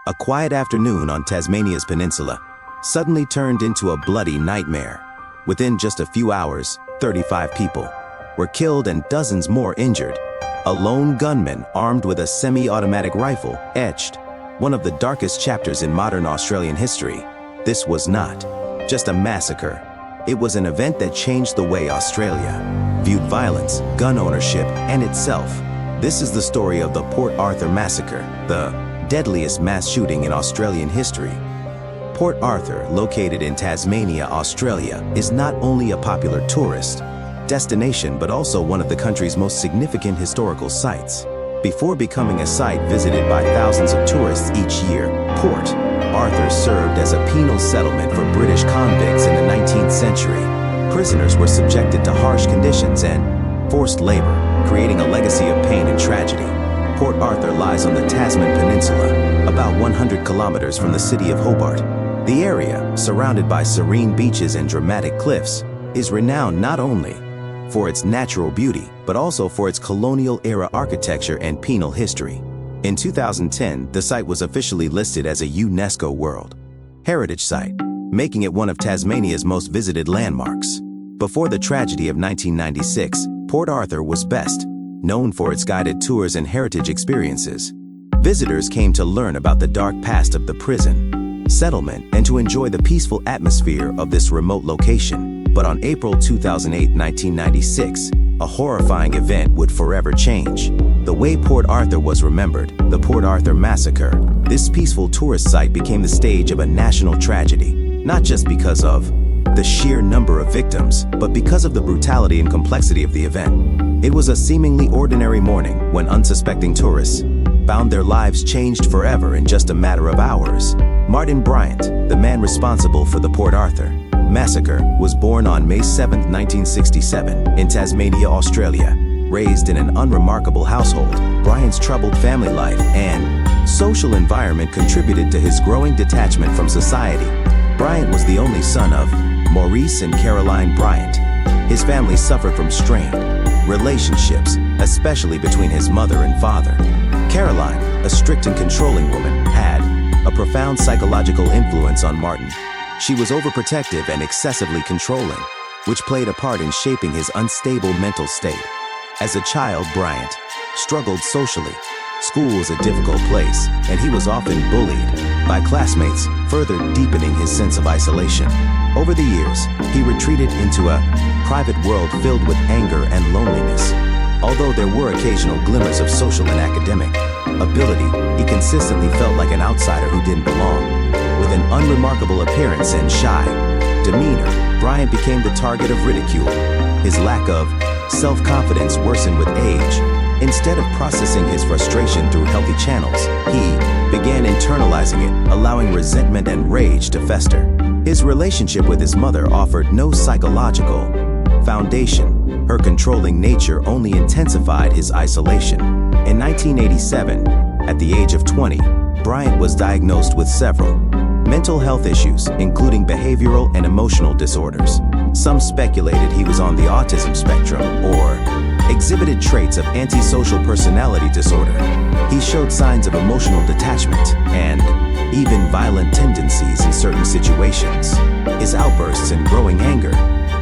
A quiet afternoon on Tasmania's peninsula suddenly turned into a bloody nightmare. Within just a few hours, 35 people were killed and dozens more injured. A lone gunman armed with a semi-automatic rifle etched one of the darkest chapters in modern Australian history. This was not just a massacre. It was an event that changed the way Australia viewed violence, gun ownership, and itself. This is the story of the Port Arthur Massacre, the deadliest mass shooting in Australian history. Port Arthur, located in Tasmania, Australia, is not only a popular tourist destination but also one of the country's most significant historical sites. Before becoming a site visited by thousands of tourists each year, Port Arthur served as a penal settlement for British convicts in the 19th century. Prisoners were subjected to harsh conditions and forced labor, creating a legacy of pain and tragedy. Port Arthur lies on the Tasman Peninsula, about 100 kilometers from the city of Hobart. The area, surrounded by serene beaches and dramatic cliffs, is renowned not only for its natural beauty, but also for its colonial-era architecture and penal history. In 2010, the site was officially listed as a UNESCO World Heritage Site, making it one of Tasmania's most visited landmarks. Before the tragedy of 1996, Port Arthur was best known for its guided tours and heritage experiences. Visitors came to learn about the dark past of the prison settlement and to enjoy the peaceful atmosphere of this remote location. But on April 2008, 1996, a horrifying event would forever change the way Port Arthur was remembered, the Port Arthur Massacre. This peaceful tourist site became the stage of a national tragedy, not just because of the sheer number of victims, but because of the brutality and complexity of the event. It was a seemingly ordinary morning when unsuspecting tourists found their lives changed forever in just a matter of hours. Martin Bryant, the man responsible for the Port Arthur Massacre, was born on May 7, 1967, in Tasmania, Australia. Raised in an unremarkable household, Bryant's troubled family life and social environment contributed to his growing detachment from society. Bryant was the only son of Maurice and Caroline Bryant. His family suffered from strained relationships, especially between his mother and father. Caroline, a strict and controlling woman, had a profound psychological influence on Martin. She was overprotective and excessively controlling, which played a part in shaping his unstable mental state. As a child, Bryant struggled socially. School was a difficult place, and he was often bullied by classmates, further deepening his sense of isolation. Over the years, he retreated into a private world filled with anger and loneliness. Although there were occasional glimmers of social and academic ability, he consistently felt like an outsider who didn't belong. With an unremarkable appearance and shy demeanor, Bryant became the target of ridicule. His lack of self-confidence worsened with age. Instead of processing his frustration through healthy channels, he began internalizing it, allowing resentment and rage to fester. His relationship with his mother offered no psychological foundation. Her controlling nature only intensified his isolation. In 1987, at the age of 20, Bryant was diagnosed with several mental health issues, including behavioral and emotional disorders. Some speculated he was on the autism spectrum or exhibited traits of antisocial personality disorder. He showed signs of emotional detachment and even violent tendencies in certain situations. His outbursts and growing anger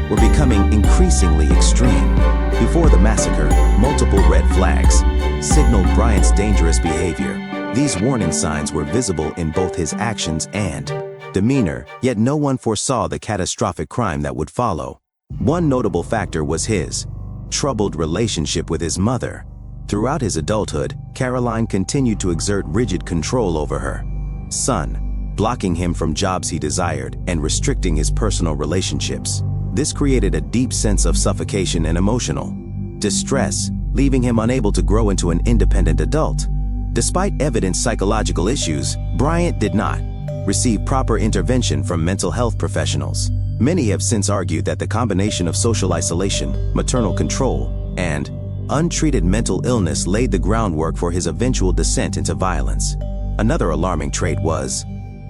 were becoming increasingly extreme. Before the massacre, multiple red flags signaled Bryant's dangerous behavior. These warning signs were visible in both his actions and demeanor, yet no one foresaw the catastrophic crime that would follow. One notable factor was his troubled relationship with his mother. Throughout his adulthood, Caroline continued to exert rigid control over her son, blocking him from jobs he desired and restricting his personal relationships. This created a deep sense of suffocation and emotional distress, leaving him unable to grow into an independent adult. Despite evident psychological issues, Bryant did not receive proper intervention from mental health professionals. Many have since argued that the combination of social isolation, maternal control, and untreated mental illness laid the groundwork for his eventual descent into violence. Another alarming trait was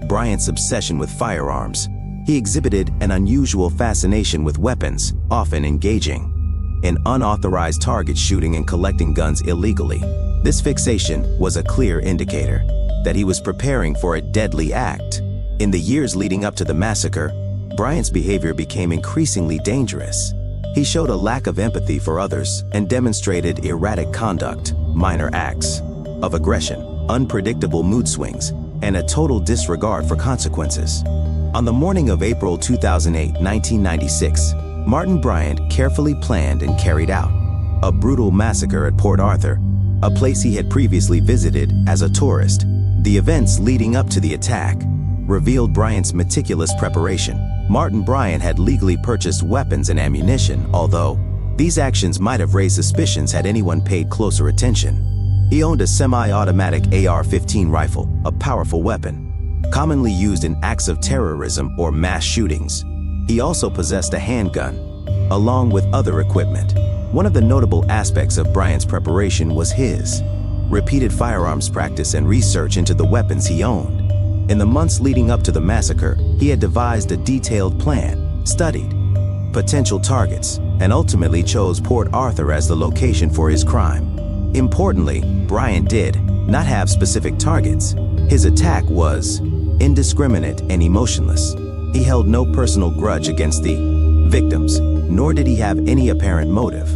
Bryant's obsession with firearms. He exhibited an unusual fascination with weapons, often engaging in unauthorized target shooting and collecting guns illegally. This fixation was a clear indicator that he was preparing for a deadly act. In the years leading up to the massacre, Bryant's behavior became increasingly dangerous. He showed a lack of empathy for others and demonstrated erratic conduct, minor acts of aggression, unpredictable mood swings, and a total disregard for consequences. On the morning of April 2008, 1996, Martin Bryant carefully planned and carried out a brutal massacre at Port Arthur, a place he had previously visited as a tourist. The events leading up to the attack revealed Bryant's meticulous preparation. Martin Bryant had legally purchased weapons and ammunition, although these actions might have raised suspicions had anyone paid closer attention. He owned a semi-automatic AR-15 rifle, a powerful weapon, commonly used in acts of terrorism or mass shootings. He also possessed a handgun, along with other equipment. One of the notable aspects of Bryant's preparation was his repeated firearms practice and research into the weapons he owned. In the months leading up to the massacre, he had devised a detailed plan, studied potential targets, and ultimately chose Port Arthur as the location for his crime. Importantly, Bryant did not have specific targets. His attack was indiscriminate and emotionless. He held no personal grudge against the victims, nor did he have any apparent motive.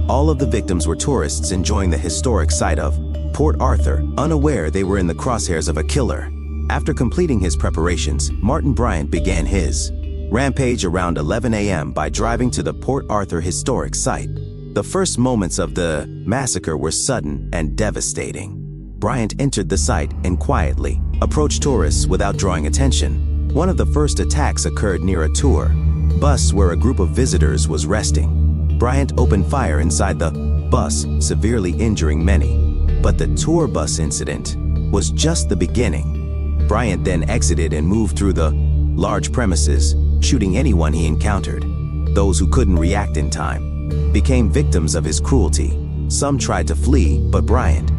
All of the victims were tourists enjoying the historic site of Port Arthur, unaware they were in the crosshairs of a killer. After completing his preparations, Martin Bryant began his rampage around 11 a.m. by driving to the Port Arthur historic site. The first moments of the massacre were sudden and devastating. Bryant entered the site and quietly approached tourists without drawing attention. One of the first attacks occurred near a tour bus where a group of visitors was resting. Bryant opened fire inside the bus, severely injuring many. But the tour bus incident was just the beginning. Bryant then exited and moved through the large premises, shooting anyone he encountered. Those who couldn't react in time became victims of his cruelty. Some tried to flee, but Bryant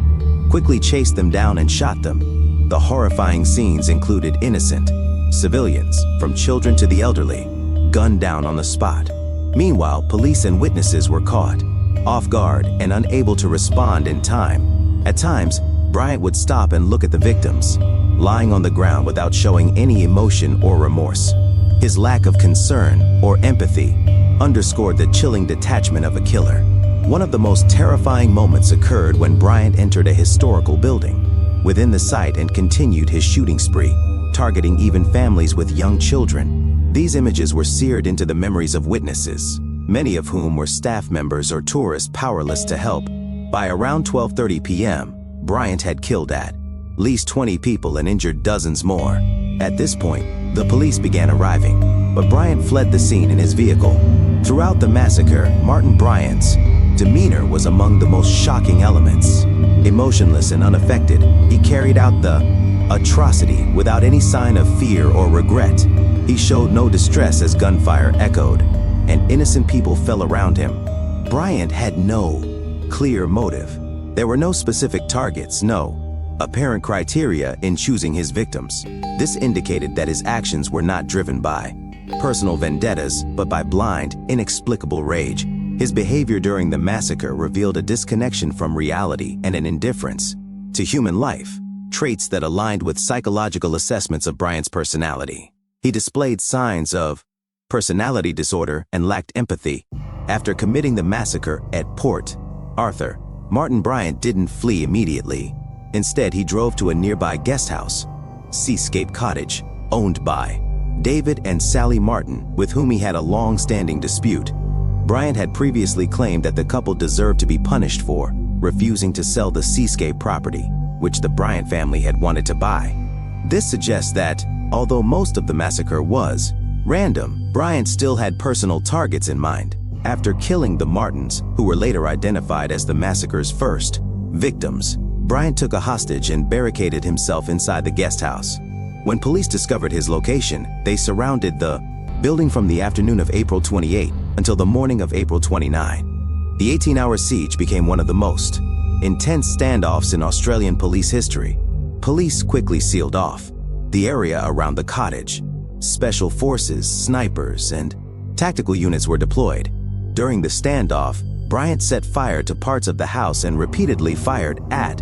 quickly chased them down and shot them. The horrifying scenes included innocent civilians, from children to the elderly, gunned down on the spot. Meanwhile, police and witnesses were caught off guard and unable to respond in time. At times, Bryant would stop and look at the victims, lying on the ground without showing any emotion or remorse. His lack of concern or empathy underscored the chilling detachment of a killer. One of the most terrifying moments occurred when Bryant entered a historical building within the site and continued his shooting spree, targeting even families with young children. These images were seared into the memories of witnesses, many of whom were staff members or tourists powerless to help. By around 12:30 p.m., Bryant had killed at least 20 people and injured dozens more. At this point, the police began arriving, but Bryant fled the scene in his vehicle. Throughout the massacre, Martin Bryant's demeanor was among the most shocking elements. Emotionless and unaffected, he carried out the atrocity without any sign of fear or regret. He showed no distress as gunfire echoed, and innocent people fell around him. Bryant had no clear motive. There were no specific targets, no apparent criteria in choosing his victims. This indicated that his actions were not driven by personal vendettas, but by blind, inexplicable rage. His behavior during the massacre revealed a disconnection from reality and an indifference to human life, traits that aligned with psychological assessments of Bryant's personality. He displayed signs of personality disorder and lacked empathy. After committing the massacre at Port Arthur, Martin Bryant didn't flee immediately. Instead, he drove to a nearby guest house, Seascape Cottage, owned by David and Sally Martin, with whom he had a long-standing dispute. Bryant had previously claimed that the couple deserved to be punished for refusing to sell the Seascape property, which the Bryant family had wanted to buy. This suggests that, although most of the massacre was random, Bryant still had personal targets in mind. After killing the Martins, who were later identified as the massacre's first victims, Bryant took a hostage and barricaded himself inside the guest house. When police discovered his location, they surrounded the building from the afternoon of April 28 until the morning of April 29. The 18-hour siege became one of the most intense standoffs in Australian police history. Police quickly sealed off the area around the cottage. Special forces, snipers, and tactical units were deployed. During the standoff, Bryant set fire to parts of the house and repeatedly fired at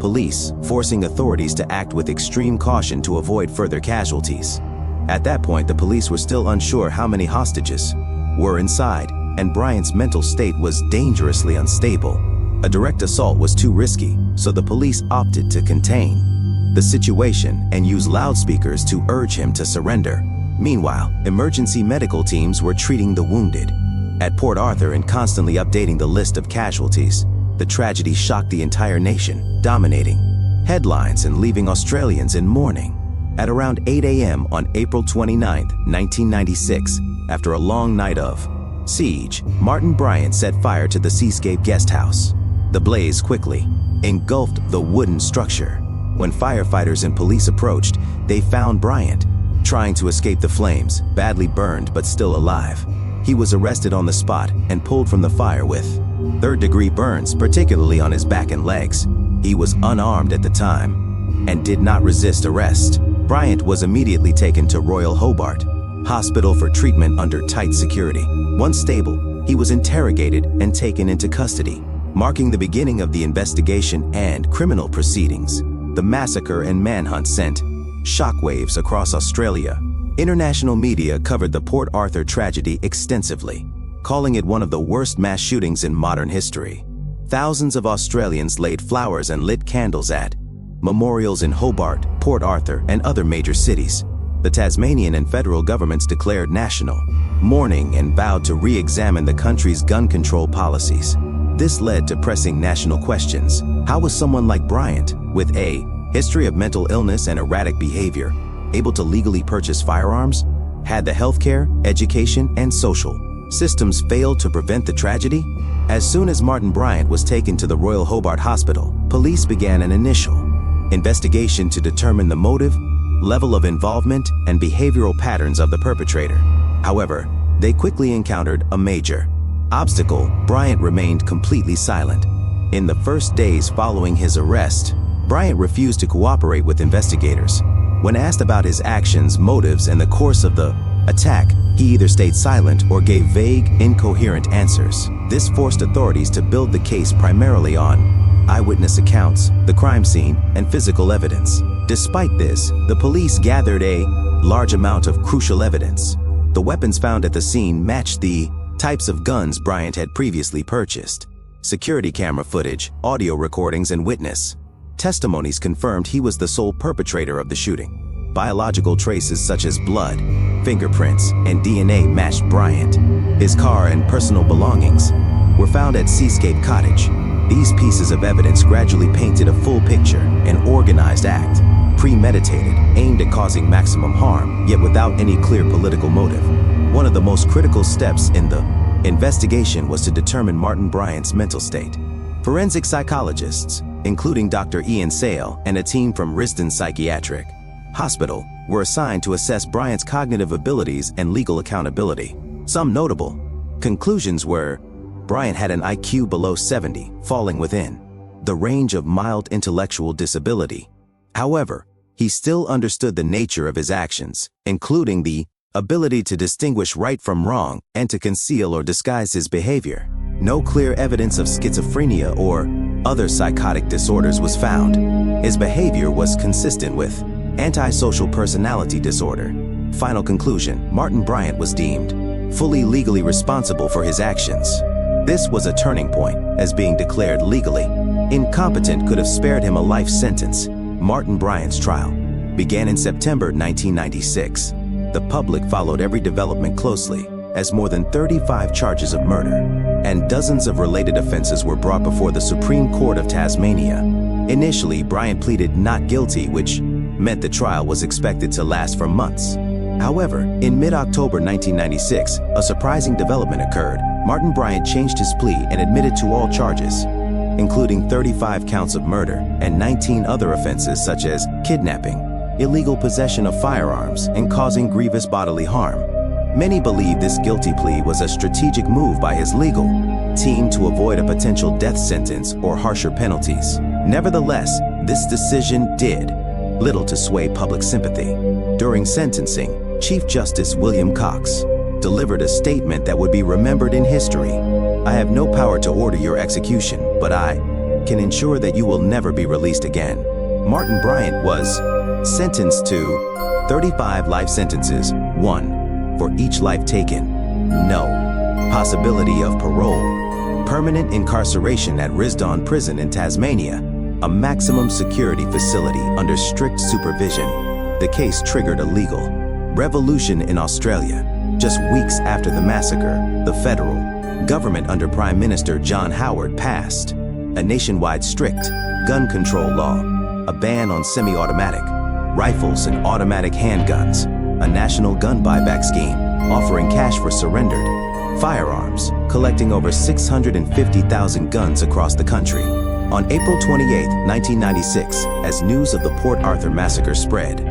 police, forcing authorities to act with extreme caution to avoid further casualties. At that point, the police were still unsure how many hostages were inside, and Bryant's mental state was dangerously unstable. A direct assault was too risky, so the police opted to contain the situation and use loudspeakers to urge him to surrender. Meanwhile, emergency medical teams were treating the wounded at Port Arthur and constantly updating the list of casualties. The tragedy shocked the entire nation, dominating headlines and leaving Australians in mourning. At around 8 a.m. on April 29, 1996, after a long night of siege, Martin Bryant set fire to the Seascape guest house. The blaze quickly engulfed the wooden structure. When firefighters and police approached, they found Bryant trying to escape the flames, badly burned but still alive. He was arrested on the spot and pulled from the fire with third-degree burns, particularly on his back and legs. He was unarmed at the time and did not resist arrest. Bryant was immediately taken to Royal Hobart Hospital for treatment under tight security. Once stable, he was interrogated and taken into custody, marking the beginning of the investigation and criminal proceedings. The massacre and manhunt sent shockwaves across Australia. International media covered the Port Arthur tragedy extensively, calling it one of the worst mass shootings in modern history. Thousands of Australians laid flowers and lit candles at memorials in Hobart, Port Arthur, and other major cities. The Tasmanian and federal governments declared national mourning and vowed to re-examine the country's gun control policies. This led to pressing national questions. How was someone like Bryant, with a history of mental illness and erratic behavior, able to legally purchase firearms? Had the healthcare, education, and social systems failed to prevent the tragedy? As soon as Martin Bryant was taken to the Royal Hobart Hospital, police began an initial investigation to determine the motive, level of involvement, and behavioral patterns of the perpetrator. However, they quickly encountered a major obstacle. Bryant remained completely silent. In the first days following his arrest, Bryant refused to cooperate with investigators. When asked about his actions, motives, and the course of the attack, he either stayed silent or gave vague, incoherent answers. This forced authorities to build the case primarily on eyewitness accounts, the crime scene, and physical evidence. Despite this, the police gathered a large amount of crucial evidence. The weapons found at the scene matched the types of guns Bryant had previously purchased. Security camera footage, audio recordings, and witness testimonies confirmed he was the sole perpetrator of the shooting. Biological traces such as blood, fingerprints, and DNA matched Bryant. His car and personal belongings were found at Seascape Cottage. These pieces of evidence gradually painted a full picture, an organized act, premeditated, aimed at causing maximum harm, yet without any clear political motive. One of the most critical steps in the investigation was to determine Martin Bryant's mental state. Forensic psychologists, including Dr. Ian Sale and a team from Risdon Psychiatric Hospital, were assigned to assess Bryant's cognitive abilities and legal accountability. Some notable conclusions were: Bryant had an IQ below 70, falling within the range of mild intellectual disability. However, he still understood the nature of his actions, including the ability to distinguish right from wrong and to conceal or disguise his behavior. No clear evidence of schizophrenia or other psychotic disorders was found. His behavior was consistent with antisocial personality disorder. Final conclusion: Martin Bryant was deemed fully legally responsible for his actions. This was a turning point, as being declared legally incompetent could have spared him a life sentence. Martin Bryant's trial began in September 1996. The public followed every development closely, as more than 35 charges of murder and dozens of related offenses were brought before the Supreme Court of Tasmania. Initially, Bryant pleaded not guilty, which meant the trial was expected to last for months. However, in mid-October 1996, a surprising development occurred. Martin Bryant changed his plea and admitted to all charges, including 35 counts of murder and 19 other offenses such as kidnapping, illegal possession of firearms, and causing grievous bodily harm. Many believe this guilty plea was a strategic move by his legal team to avoid a potential death sentence or harsher penalties. Nevertheless, this decision did little to sway public sympathy. During sentencing, Chief Justice William Cox delivered a statement that would be remembered in history. "I have no power to order your execution, but I can ensure that you will never be released again. Martin Bryant was sentenced to 35 life sentences, 1 for each life taken, no possibility of parole, permanent incarceration at Risdon Prison in Tasmania, a maximum security facility under strict supervision. The case triggered a legal revolution in Australia. Just weeks after the massacre, the federal government under Prime Minister John Howard passed a nationwide strict gun control law, a ban on semi-automatic rifles and automatic handguns, a national gun buyback scheme offering cash for surrendered firearms, collecting over 650,000 guns across the country. On April 28, 1996, as news of the Port Arthur massacre spread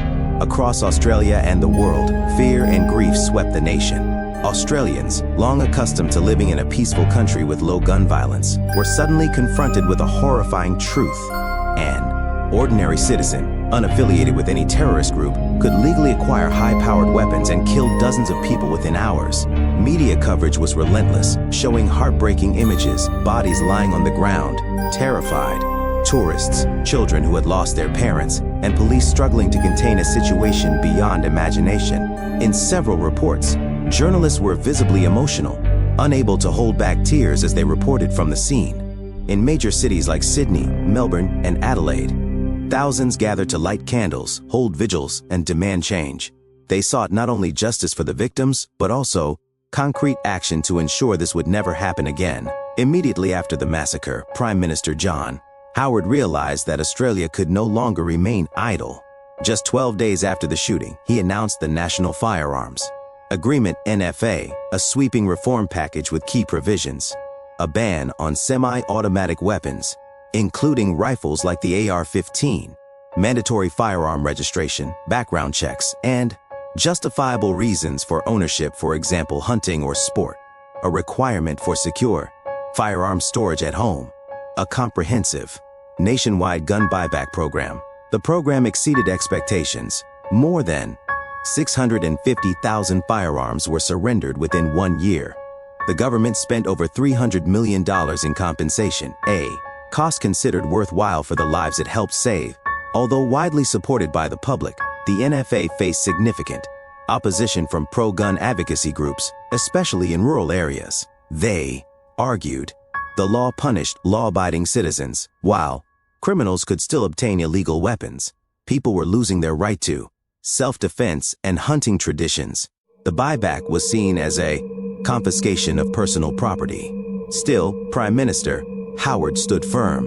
across Australia and the world, fear and grief swept the nation. Australians, long accustomed to living in a peaceful country with low gun violence, were suddenly confronted with a horrifying truth. An ordinary citizen, unaffiliated with any terrorist group, could legally acquire high-powered weapons and kill dozens of people within hours. Media coverage was relentless, showing heartbreaking images, bodies lying on the ground, terrified, tourists, children who had lost their parents, and police struggling to contain a situation beyond imagination. In several reports, journalists were visibly emotional, unable to hold back tears as they reported from the scene. In major cities like Sydney, Melbourne, and Adelaide, thousands gathered to light candles, hold vigils, and demand change. They sought not only justice for the victims, but also concrete action to ensure this would never happen again. Immediately after the massacre, Prime Minister John Howard realized that Australia could no longer remain idle. Just 12 days after the shooting, he announced the National Firearms Agreement (NFA), a sweeping reform package with key provisions, a ban on semi-automatic weapons, including rifles like the AR-15, mandatory firearm registration, background checks, and justifiable reasons for ownership, for example, hunting or sport, a requirement for secure firearm storage at home, a comprehensive nationwide gun buyback program. The program exceeded expectations. More than 650,000 firearms were surrendered within 1 year. The government spent over $300 million in compensation, a cost considered worthwhile for the lives it helped save. Although widely supported by the public, the NFA faced significant opposition from pro-gun advocacy groups, especially in rural areas. They argued the law punished law-abiding citizens, while criminals could still obtain illegal weapons. People were losing their right to self-defense and hunting traditions. The buyback was seen as a confiscation of personal property. Still, Prime Minister Howard stood firm.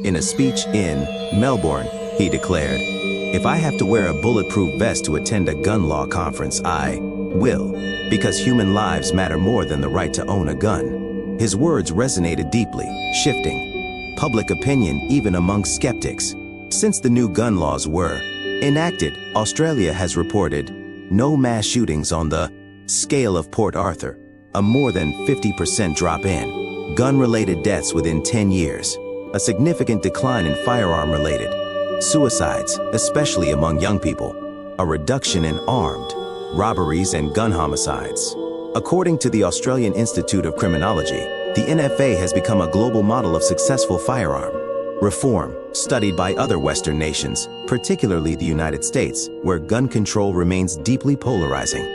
In a speech in Melbourne, he declared, "If I have to wear a bulletproof vest to attend a gun law conference, I will, because human lives matter more than the right to own a gun." His words resonated deeply, shifting public opinion even among skeptics. Since the new gun laws were enacted, Australia has reported no mass shootings on the scale of Port Arthur, a more than 50% drop in gun-related deaths within 10 years, a significant decline in firearm-related suicides, especially among young people, a reduction in armed robberies and gun homicides. According to the Australian Institute of Criminology, the NFA has become a global model of successful firearm reform, studied by other Western nations, particularly the United States, where gun control remains deeply polarizing.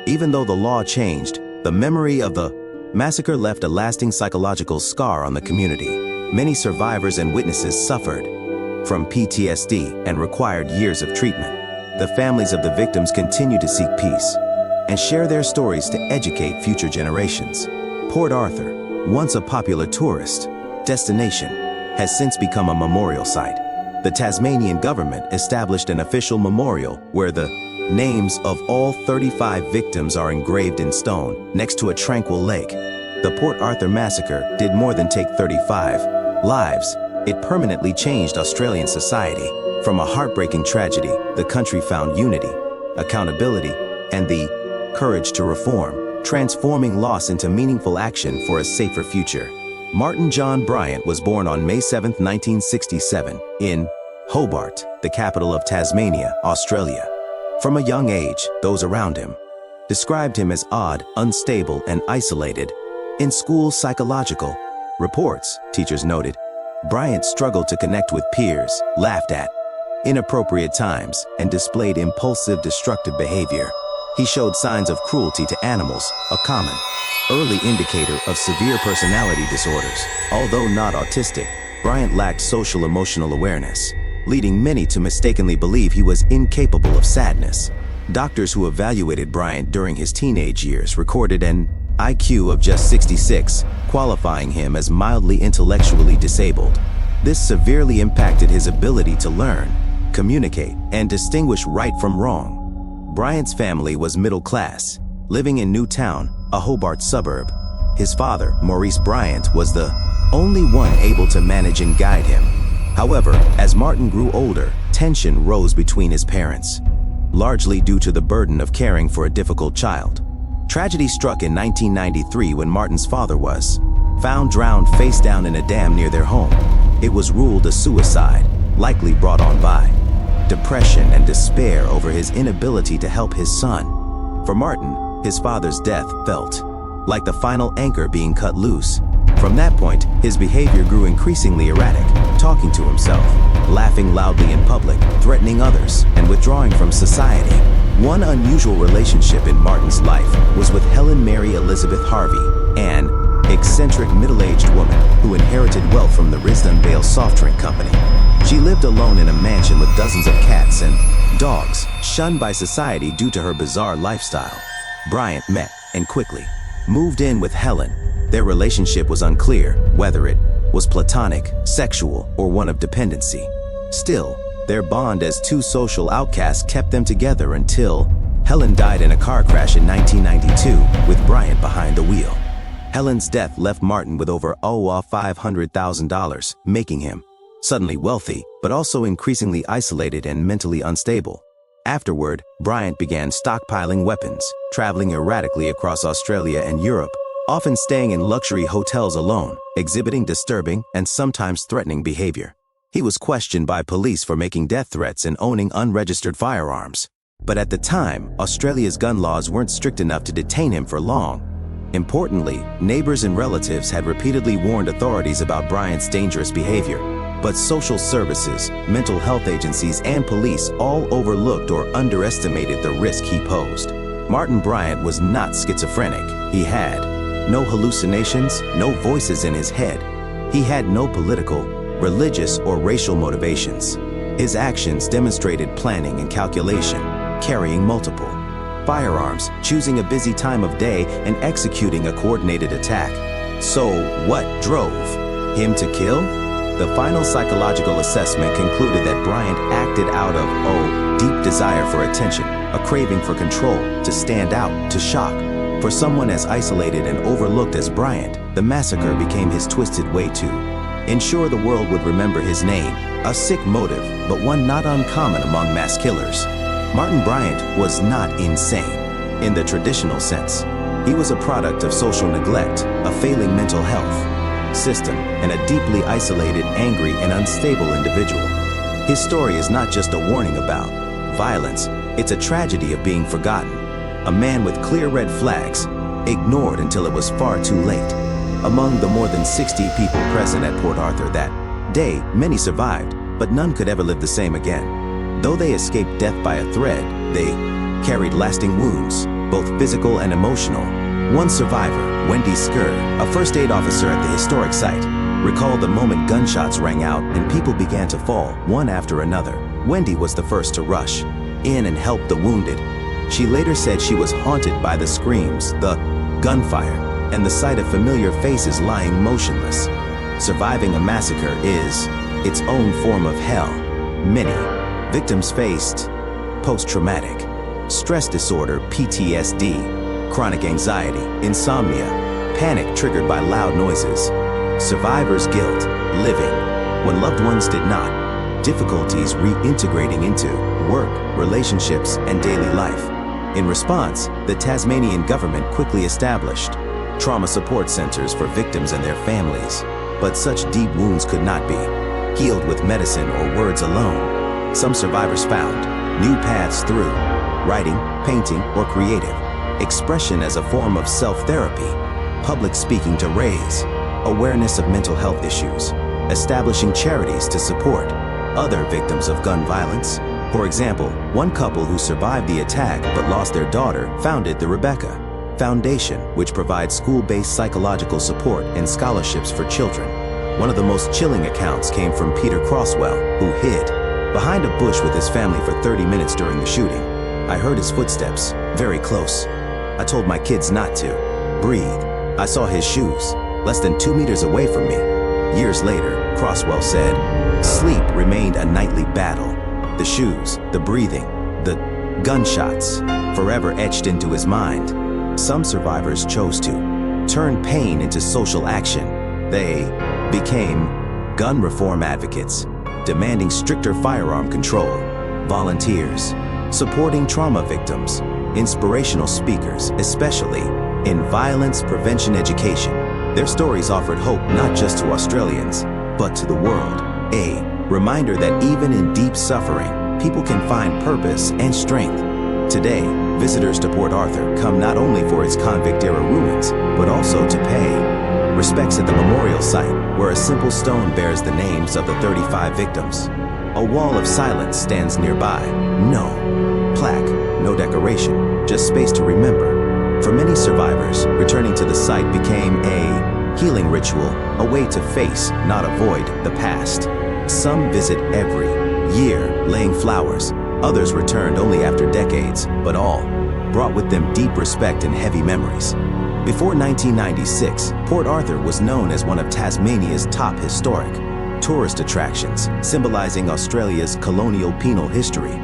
Even though the law changed, the memory of the massacre left a lasting psychological scar on the community. Many survivors and witnesses suffered from PTSD and required years of treatment. The families of the victims continue to seek peace and share their stories to educate future generations. Port Arthur, once a popular tourist destination, has since become a memorial site. The Tasmanian government established an official memorial where the names of all 35 victims are engraved in stone next to a tranquil lake. The Port Arthur massacre did more than take 35 lives. It permanently changed Australian society. From a heartbreaking tragedy, the country found unity, accountability, and the courage to reform, transforming loss into meaningful action for a safer future. Martin John Bryant was born on May 7, 1967, in Hobart, the capital of Tasmania, Australia. From a young age, those around him described him as odd, unstable, and isolated. In school psychological reports, teachers noted, Bryant struggled to connect with peers, laughed at inappropriate times, and displayed impulsive, destructive behavior. He showed signs of cruelty to animals, a common early indicator of severe personality disorders. Although not autistic, Bryant lacked social-emotional awareness, leading many to mistakenly believe he was incapable of sadness. Doctors who evaluated Bryant during his teenage years recorded an IQ of just 66, qualifying him as mildly intellectually disabled. This severely impacted his ability to learn, communicate, and distinguish right from wrong. Bryant's family was middle class, living in Newtown, a Hobart suburb. His father, Maurice Bryant, was the only one able to manage and guide him. However, as Martin grew older, tension rose between his parents, largely due to the burden of caring for a difficult child. Tragedy struck in 1993 when Martin's father was found drowned face down in a dam near their home. It was ruled a suicide, likely brought on by depression and despair over his inability to help his son. For Martin, his father's death felt like the final anchor being cut loose. From that point, his behavior grew increasingly erratic, talking to himself, laughing loudly in public, threatening others, and withdrawing from society. One unusual relationship in Martin's life was with Helen Mary Elizabeth Harvey, an eccentric middle-aged woman who inherited wealth from the Risdon Vale soft drink company. She lived alone in a mansion with dozens of cats and dogs, shunned by society due to her bizarre lifestyle. Bryant met and quickly moved in with Helen. Their relationship was unclear whether it was platonic, sexual, or one of dependency. Still, their bond as two social outcasts kept them together until Helen died in a car crash in 1992 with Bryant behind the wheel. Helen's death left Martin with over $500,000, making him suddenly wealthy, but also increasingly isolated and mentally unstable. Afterward, Bryant began stockpiling weapons, traveling erratically across Australia and Europe, often staying in luxury hotels alone, exhibiting disturbing and sometimes threatening behavior. He was questioned by police for making death threats and owning unregistered firearms. But at the time, Australia's gun laws weren't strict enough to detain him for long. Importantly, neighbors and relatives had repeatedly warned authorities about Bryant's dangerous behavior. But social services, mental health agencies, and police all overlooked or underestimated the risk he posed. Martin Bryant was not schizophrenic. He had no hallucinations, no voices in his head. He had no political, religious, or racial motivations. His actions demonstrated planning and calculation, carrying multiple firearms, choosing a busy time of day, and executing a coordinated attack. So what drove him to kill? The final psychological assessment concluded that Bryant acted out of deep desire for attention, a craving for control, to stand out, to shock. For someone as isolated and overlooked as Bryant, the massacre became his twisted way to ensure the world would remember his name. A sick motive, but one not uncommon among mass killers. Martin Bryant was not insane in the traditional sense. He was a product of social neglect, a failing mental health system, and a deeply isolated, angry, and unstable individual. His story is not just a warning about violence, it's a tragedy of being forgotten. A man with clear red flags, ignored until it was far too late. Among the more than 60 people present at Port Arthur that day, many survived, but none could ever live the same again. Though they escaped death by a thread, they carried lasting wounds, both physical and emotional. One survivor, Wendy Skur, a first aid officer at the historic site, recalled the moment gunshots rang out and people began to fall, one after another. Wendy was the first to rush in and help the wounded. She later said she was haunted by the screams, the gunfire, and the sight of familiar faces lying motionless. Surviving a massacre is its own form of hell. Many victims faced post-traumatic stress disorder, PTSD, chronic anxiety, insomnia, panic triggered by loud noises, survivor's guilt, living when loved ones did not, difficulties reintegrating into work, relationships, and daily life. In response, the Tasmanian government quickly established trauma support centers for victims and their families. But such deep wounds could not be healed with medicine or words alone. Some survivors found new paths through writing, painting, or creative expression as a form of self-therapy, public speaking to raise awareness of mental health issues, establishing charities to support other victims of gun violence. For example, one couple who survived the attack but lost their daughter founded the Rebecca Foundation, which provides school-based psychological support and scholarships for children. One of the most chilling accounts came from Peter Crosswell, who hid behind a bush with his family for 30 minutes during the shooting. I heard his footsteps, very close. I told my kids not to. Breathe. I saw his shoes, less than 2 meters away from me. Years later, Crosswell said, sleep remained a nightly battle. The shoes, the breathing, the gunshots, forever etched into his mind. Some survivors chose to turn pain into social action. They became gun reform advocates, demanding stricter firearm control, volunteers, supporting trauma victims, inspirational speakers, especially in violence prevention education. Their stories offered hope not just to Australians, but to the world. A reminder that even in deep suffering, people can find purpose and strength. Today, visitors to Port Arthur come not only for its convict-era ruins, but also to pay respects at the memorial site, where a simple stone bears the names of the 35 victims. A wall of silence stands nearby. No plaque, no decoration, just space to remember. For many survivors, returning to the site became a healing ritual, a way to face, not avoid, the past. Some visit every year, laying flowers. Others returned only after decades, but all brought with them deep respect and heavy memories. Before 1996, Port Arthur was known as one of Tasmania's top historic tourist attractions, symbolizing Australia's colonial penal history.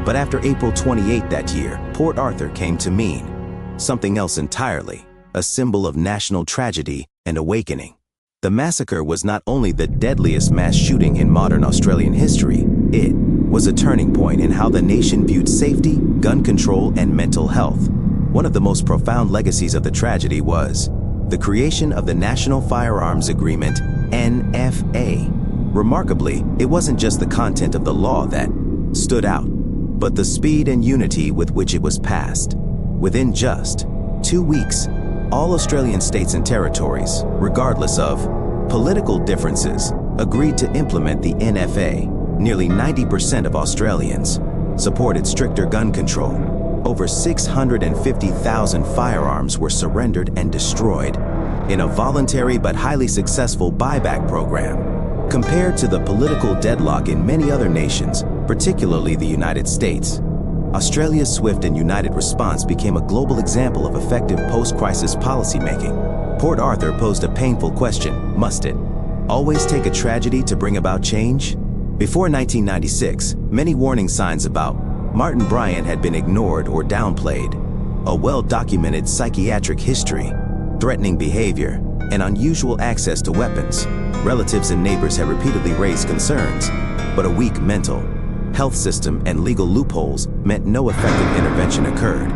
But after April 28 that year, Port Arthur came to mean something else entirely, a symbol of national tragedy and awakening. The massacre was not only the deadliest mass shooting in modern Australian history, it was a turning point in how the nation viewed safety, gun control, and mental health. One of the most profound legacies of the tragedy was the creation of the National Firearms Agreement, NFA. Remarkably, it wasn't just the content of the law that stood out, but the speed and unity with which it was passed. Within just 2 weeks, all Australian states and territories, regardless of political differences, agreed to implement the NFA. Nearly 90% of Australians supported stricter gun control. Over 650,000 firearms were surrendered and destroyed in a voluntary but highly successful buyback program. Compared to the political deadlock in many other nations, particularly the United States, Australia's swift and united response became a global example of effective post-crisis policymaking. Port Arthur posed a painful question: must it always take a tragedy to bring about change? Before 1996, many warning signs about Martin Bryant had been ignored or downplayed. A well-documented psychiatric history, threatening behavior, and unusual access to weapons. Relatives and neighbors have repeatedly raised concerns, but a weak mental health system and legal loopholes meant no effective intervention occurred.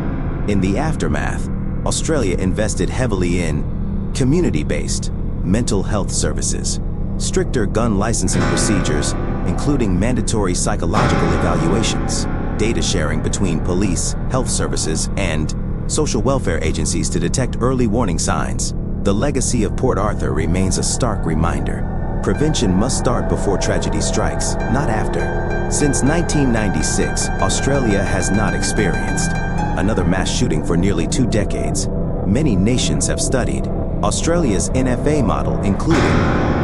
In the aftermath, Australia invested heavily in community-based mental health services, stricter gun licensing procedures, including mandatory psychological evaluations, data sharing between police, health services, and social welfare agencies to detect early warning signs. The legacy of Port Arthur remains a stark reminder. Prevention must start before tragedy strikes, not after. Since 1996, Australia has not experienced another mass shooting for nearly 2 decades. Many nations have studied Australia's NFA model, including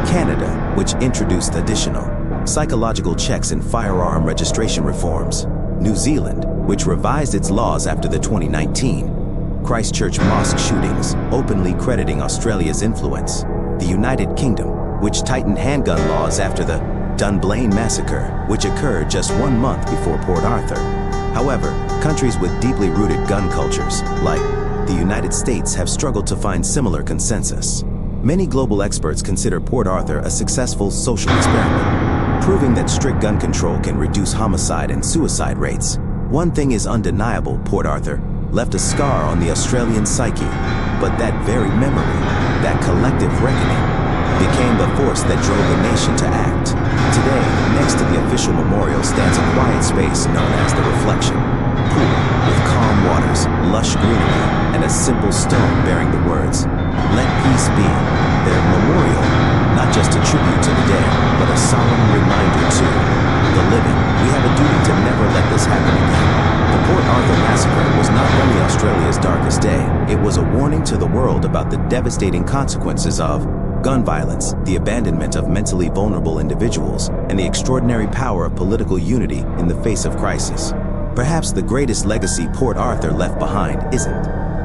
Canada, which introduced additional psychological checks and firearm registration reforms, New Zealand, which revised its laws after the 2019 Christchurch mosque shootings, openly crediting Australia's influence, the United Kingdom, which tightened handgun laws after the Dunblane Massacre, which occurred just 1 month before Port Arthur. However, countries with deeply rooted gun cultures, like the United States, have struggled to find similar consensus. Many global experts consider Port Arthur a successful social experiment, proving that strict gun control can reduce homicide and suicide rates. One thing is undeniable: Port Arthur left a scar on the Australian psyche, but that very memory, that collective reckoning, became the force that drove the nation to act. Today, next to the official memorial stands a quiet space known as the Reflection Pool, with calm waters, lush greenery, and a simple stone bearing the words, "Let peace be." Their memorial not just a tribute to the dead, but a solemn reminder to the living. We have a duty to never let this happen again. The Port Arthur Massacre was not only Australia's darkest day, it was a warning to the world about the devastating consequences of gun violence, the abandonment of mentally vulnerable individuals, and the extraordinary power of political unity in the face of crisis. Perhaps the greatest legacy Port Arthur left behind isn't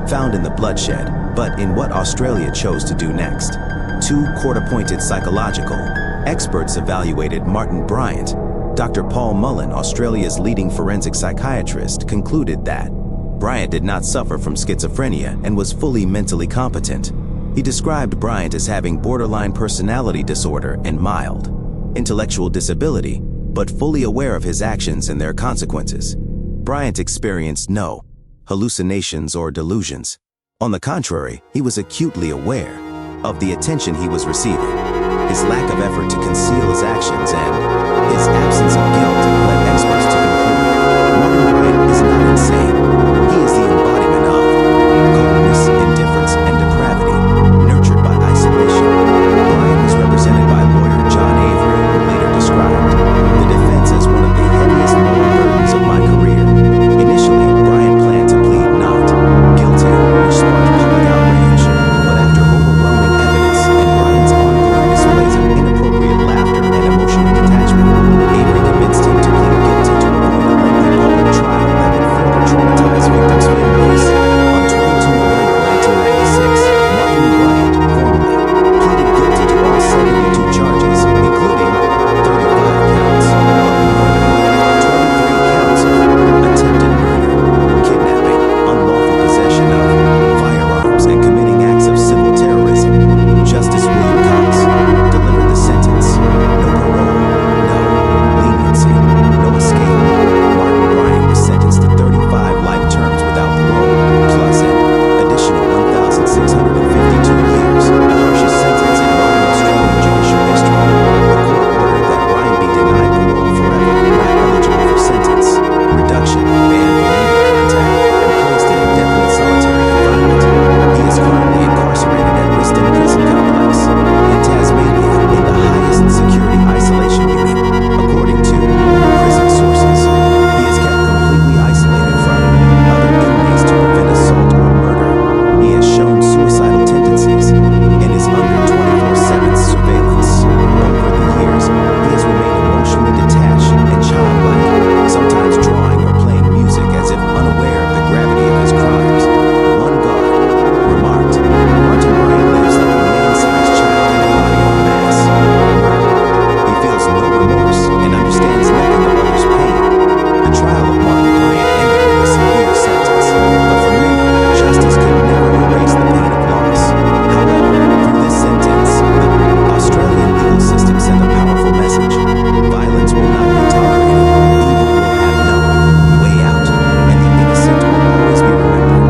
found in the bloodshed, but in what Australia chose to do next. Two court-appointed psychological experts evaluated Martin Bryant. Dr. Paul Mullen, Australia's leading forensic psychiatrist, concluded that Bryant did not suffer from schizophrenia and was fully mentally competent. He described Bryant as having borderline personality disorder and mild intellectual disability, but fully aware of his actions and their consequences. Bryant experienced no hallucinations or delusions. On the contrary, he was acutely aware of the attention he was receiving. His lack of effort to conceal his actions and his absence of guilt led experts to conclude Martin Bryant is not insane. He is the embodiment of coldness, indifference, and depravity, nurtured by isolation. Bryant was represented by lawyer John Avery, who later described the defense as one of the heaviest moral burdens of my career. Initially, Bryant planned to plead not guilty, which sparked public outrage. But after overwhelming evidence and Bryant's ongoing displays of inappropriate laughter and emotional detachment, Avery convinced him to plead guilty to avoid a lengthy public trial that would further traumatize victims' families. On 22 November 1996, Martin Bryant formally pleaded guilty to all 72 charges, including 35 counts of murder, 23 counts of attempted murder, kidnapping, unlawful possession of firearms, and committing acts of civil terrorism. Justice William Cox delivered the sentence. No parole, no leniency, no escape. Martin Bryant was sentenced to 35 life terms without parole, plus an additional 1,652 years, the harshest sentence in modern Australian judicial history. The court ordered that Bryant be denied parole forever, not eligible for sentence reduction, banned from media contact, and placed in indefinite solitary confinement. He is currently incarcerated at Wisdom Prison Complex in Tasmania in the highest security isolation unit, according to prison sources. He is kept completely isolated from other inmates to prevent assault or murder. He has shown suicidal tendencies and is under 24/7 surveillance. Over the years, he has remained emotionally detached and childlike, sometimes drawing or playing music as if unaware of the gravity of his crimes. One guard remarked, Martin Bryant lives like a man-sized child in a body en masse. He feels no remorse and understands nothing of others' pain. The trial of Martin Bryant ended with a severe sentence, but for many, justice could never erase the pain of loss. However, through this sentence, the Australian legal system sent a powerful message. Violence will not be tolerated, evil will have no way out, and the innocent will always be remembered.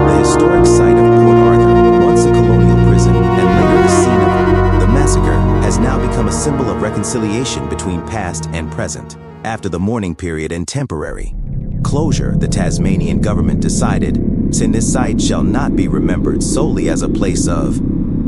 The historic site of Port Arthur, once a colonial prison and later the scene of the massacre, has now become a symbol of reconciliation between past and present. After the mourning period and temporary closure, the Tasmanian government decided, this site shall not be remembered solely as a place of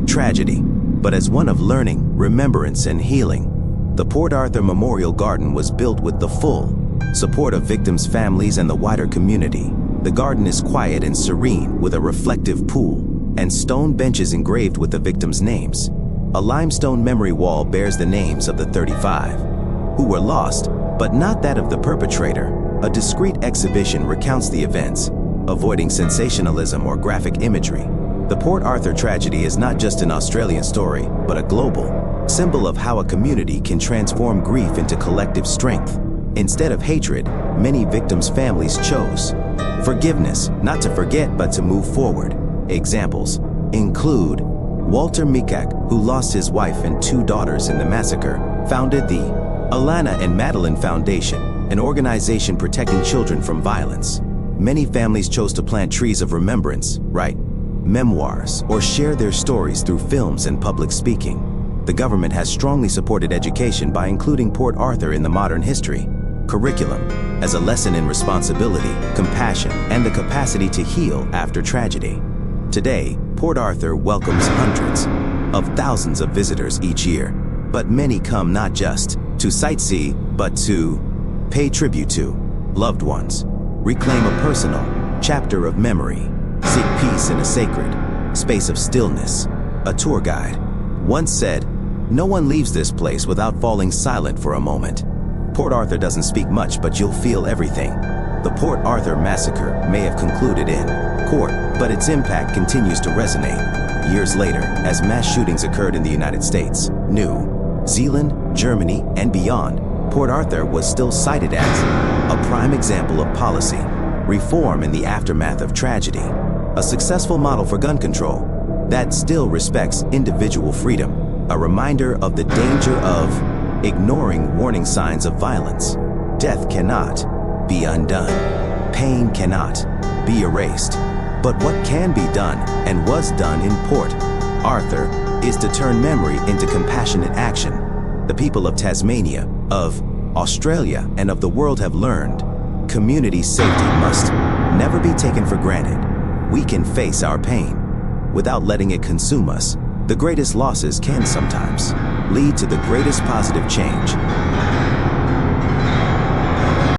tragedy, but as one of learning, remembrance, and healing. The Port Arthur Memorial Garden was built with the full support of victims' families and the wider community. The garden is quiet and serene, with a reflective pool and stone benches engraved with the victims' names. A limestone memory wall bears the names of the 35 who were lost, but not that of the perpetrator. A discreet exhibition recounts the events, avoiding sensationalism or graphic imagery. The Port Arthur tragedy is not just an Australian story, but a global symbol of how a community can transform grief into collective strength. Instead of hatred, many victims' families chose forgiveness, not to forget but to move forward. Examples include Walter Mikak, who lost his wife and 2 daughters in the massacre, founded the Alana and Madeline Foundation, an organization protecting children from violence. Many families chose to plant trees of remembrance, write memoirs, or share their stories through films and public speaking. The government has strongly supported education by including Port Arthur in the modern history curriculum as a lesson in responsibility, compassion, and the capacity to heal after tragedy. Today, Port Arthur welcomes hundreds of thousands of visitors each year. But many come not just to sightsee, but to pay tribute to loved ones, reclaim a personal chapter of memory, seek peace in a sacred space of stillness. A tour guide once said, "No one leaves this place without falling silent for a moment." Port Arthur doesn't speak much, but you'll feel everything. The Port Arthur Massacre may have concluded in court, but its impact continues to resonate. Years later, as mass shootings occurred in the United States, New Zealand, Germany, and beyond, Port Arthur was still cited as a prime example of policy reform in the aftermath of tragedy, a successful model for gun control that still respects individual freedom, a reminder of the danger of ignoring warning signs of violence. Death cannot be undone. Pain cannot be erased. But what can be done and was done in Port Arthur is to turn memory into compassionate action. The people of Tasmania, of Australia, and of the world have learned community safety must never be taken for granted. We can face our pain without letting it consume us. The greatest losses can sometimes lead to the greatest positive change.